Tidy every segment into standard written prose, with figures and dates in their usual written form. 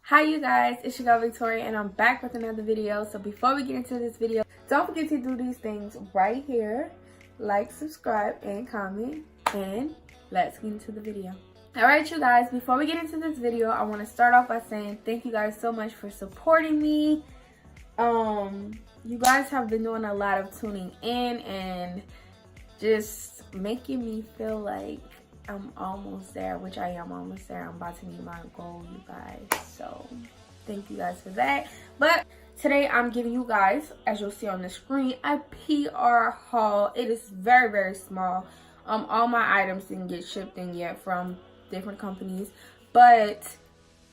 Hi you guys, it's your girl Victoria and I'm back with another video. So before we get into this video, don't forget to do these things right here. Like, subscribe, and comment, and let's get into the video. Alright you guys, before we get into this video, I want to start off by saying thank you guys so much for supporting me. You guys have been doing a lot of tuning in and just making me feel like I'm almost there, which I am almost there. I'm about to meet my goal, you guys. So thank you guys for that. But today I'm giving you guys, as you'll see on the screen, a PR haul. It is very, very small. All my items didn't get shipped in yet from different companies, but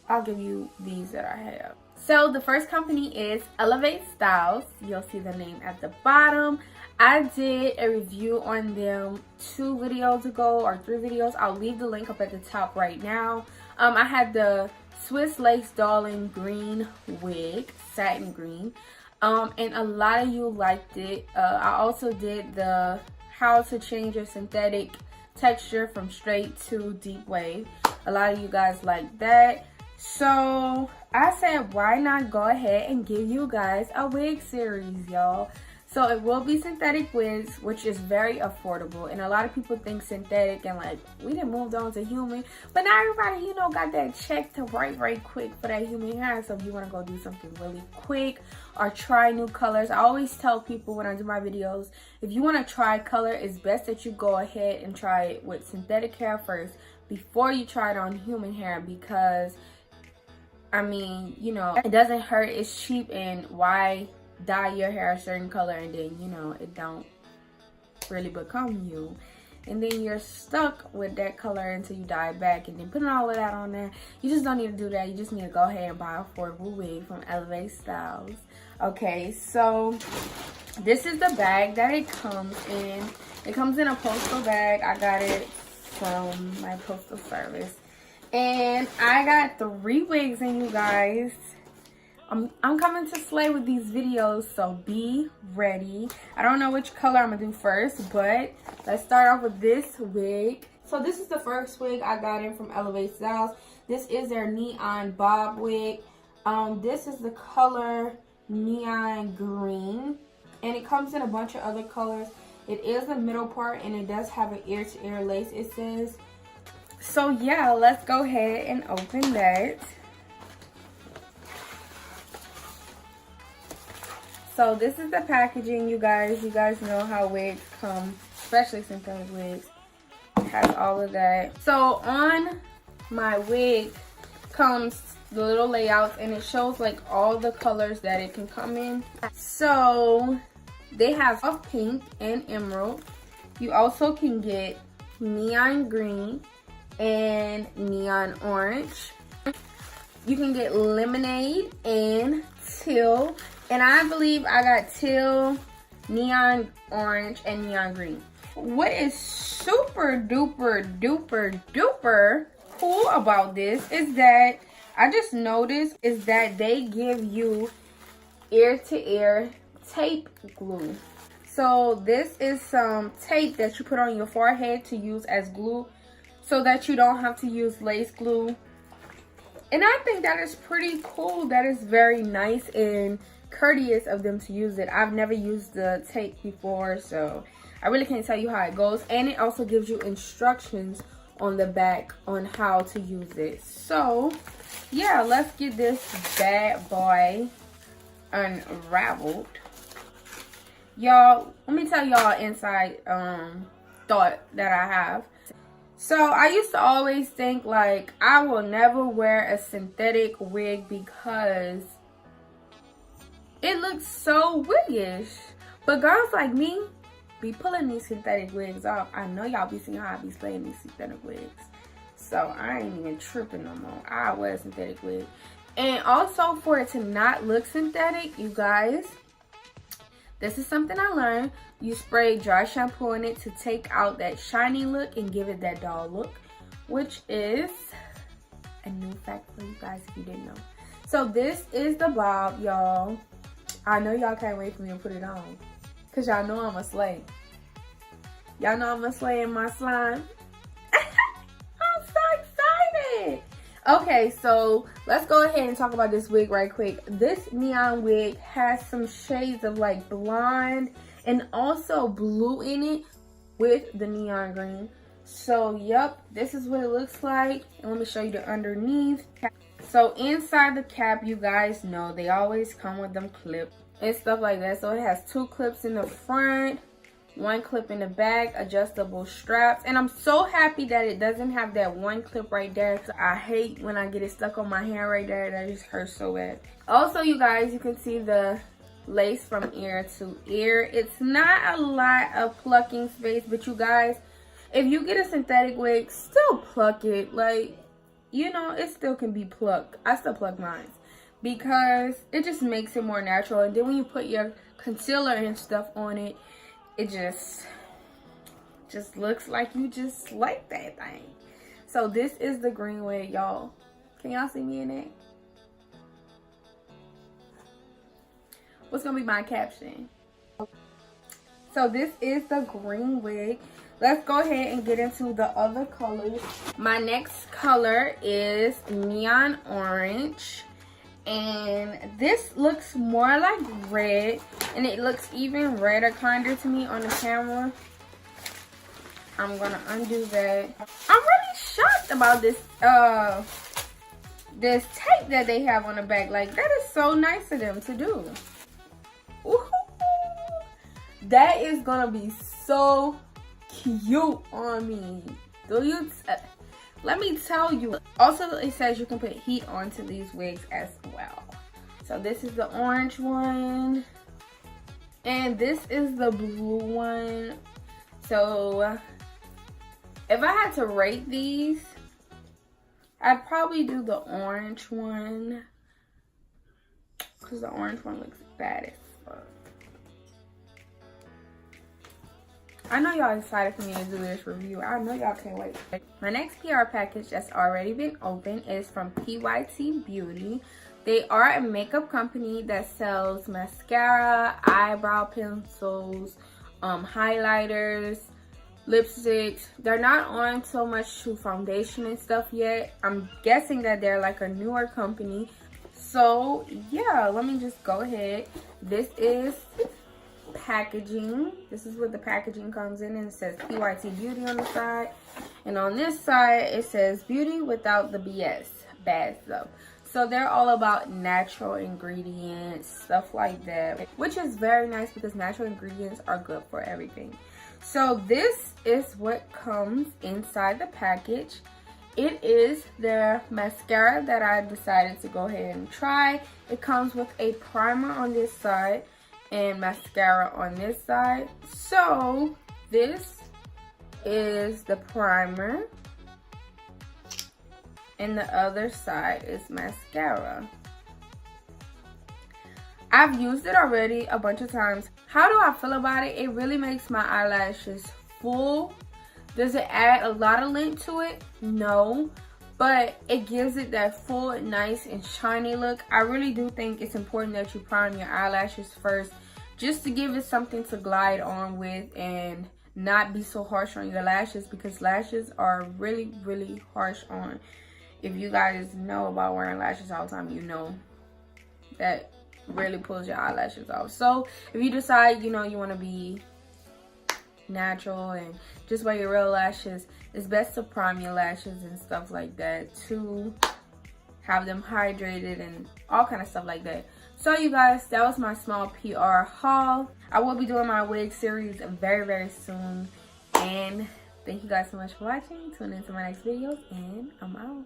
I'll give you these that I have. So the first company is Elevate Styles. You'll see the name at the bottom. I did a review on them 2 videos ago or 3 videos. I'll leave the link up at the top right now. I had the Swiss Lace Darling green wig, satin green, and a lot of you liked it. I also did the how to change your synthetic texture from straight to deep wave. A lot of you guys liked that. So I said, why not go ahead and give you guys a wig series, y'all. So it will be synthetic wigs, which is very affordable. And a lot of people think synthetic and like, we done moved on to human. But not everybody, got that check to right quick for that human hair. So if you want to go do something really quick or try new colors, I always tell people when I do my videos, if you want to try color, it's best that you go ahead and try it with synthetic hair first before you try it on human hair, because I mean, it doesn't hurt, it's cheap, and why dye your hair a certain color and then it don't really become you, and then you're stuck with that color until you dye it back, and then putting all of that on there, you just don't need to do that. You just need to go ahead and buy an affordable wig from Elevate Styles. Okay, so this is the bag that it comes in. It comes in a postal bag. I got it from my postal service, and I got 3 wigs in, you guys. I'm coming to slay with these videos, so be ready. I don't know which color I'm gonna do first, but let's start off with this wig. So this is the first wig I got in from Elevate Styles. This is their neon bob wig. This is the color neon green, and it comes in a bunch of other colors. It is the middle part, and it does have an ear-to-ear lace, it says. So yeah, let's go ahead and open that. So this is the packaging, you guys. You guys know how wigs come, especially synthetic wigs. It has all of that. So on my wig comes the little layouts, and it shows like all the colors that it can come in. So they have a pink and emerald. You also can get neon green and neon orange. You can get lemonade and teal. And I believe I got teal, neon orange, and neon green. What is super duper duper duper cool about this is that I just noticed is that they give you ear-to-ear tape glue. So this is some tape that you put on your forehead to use as glue so that you don't have to use lace glue. And I think that is pretty cool. That is very nice and courteous of them to use it. I've never used the tape before, so I really can't tell you how it goes. And it also gives you instructions on the back on how to use it. So yeah, let's get this bad boy unraveled. Y'all, let me tell y'all inside thought that I have. So I used to always think like I will never wear a synthetic wig because it looks so wiggish. But girls like me be pulling these synthetic wigs off. I know y'all be seeing how I be slaying these synthetic wigs. So I ain't even tripping no more. I wear a synthetic wig. And also for it to not look synthetic, you guys, this is something I learned. You spray dry shampoo in it to take out that shiny look and give it that doll look, which is a new fact for you guys if you didn't know. So this is the bob, y'all. I know y'all can't wait for me to put it on, because y'all know I'm a slay. Y'all know I'm a slay in my slime. I'm so excited. Okay, so let's go ahead and talk about this wig right quick. This neon wig has some shades of like blonde and also blue in it with the neon green. So yep, this is what it looks like. And let me show you the underneath. So inside the cap, you guys know they always come with them clips and stuff like that. So it has 2 clips in the front, 1 clip in the back, adjustable straps. And I'm so happy that it doesn't have that 1 clip right there. I hate when I get it stuck on my hair right there. That just hurts so bad. Also, you guys, you can see the lace from ear to ear. It's not a lot of plucking space, but you guys, if you get a synthetic wig, still pluck it. Like, you know, it still can be plucked. I still pluck mine because it just makes it more natural. And then when you put your concealer and stuff on it, it just looks like you just like that thing. So this is the green wig, y'all. Can y'all see me in it? What's gonna be my caption? So this is the green wig. Let's go ahead and get into the other colors. My next color is neon orange. And this looks more like red. And it looks even redder kind of to me on the camera. I'm gonna undo that. I'm really shocked about this this tape that they have on the back. Like, that is so nice of them to do. Ooh, that is gonna be so cute on me. Do you? Let me tell you. Also, it says you can put heat onto these wigs as well. So this is the orange one, and this is the blue one. So if I had to rate these, I'd probably do the orange one because the orange one looks bad as fuck. I know y'all excited for me to do this review. I know y'all can't wait. My next PR package that's already been opened is from PYT Beauty. They are a makeup company that sells mascara, eyebrow pencils, highlighters, lipsticks. They're not on so much to foundation and stuff yet. I'm guessing that they're like a newer company. So yeah, let me just go ahead. This is packaging. This is what the packaging comes in, and it says PYT Beauty on the side, and on this side it says beauty without the BS, bad stuff. So they're all about natural ingredients, stuff like that, which is very nice because natural ingredients are good for everything. So this is what comes inside the package. It is their mascara that I decided to go ahead and try. It comes with a primer on this side and mascara on this side. So this is the primer and the other side is mascara. I've used it already a bunch of times. How do I feel about it? It really makes my eyelashes full. Does it add a lot of length to it? No, but it gives it that full, nice and shiny look. I really do think it's important that you prime your eyelashes first, just to give it something to glide on with and not be so harsh on your lashes, because lashes are really, really harsh on. If you guys know about wearing lashes all the time, you know that really pulls your eyelashes off. So if you decide, you know, you want to be natural and just wear your real lashes, it's best to prime your lashes and stuff like that to have them hydrated and all kind of stuff like that. So you guys, that was my small PR haul. I will be doing my wig series very, very soon, and thank you guys so much for watching. Tune in to my next videos, and I'm out.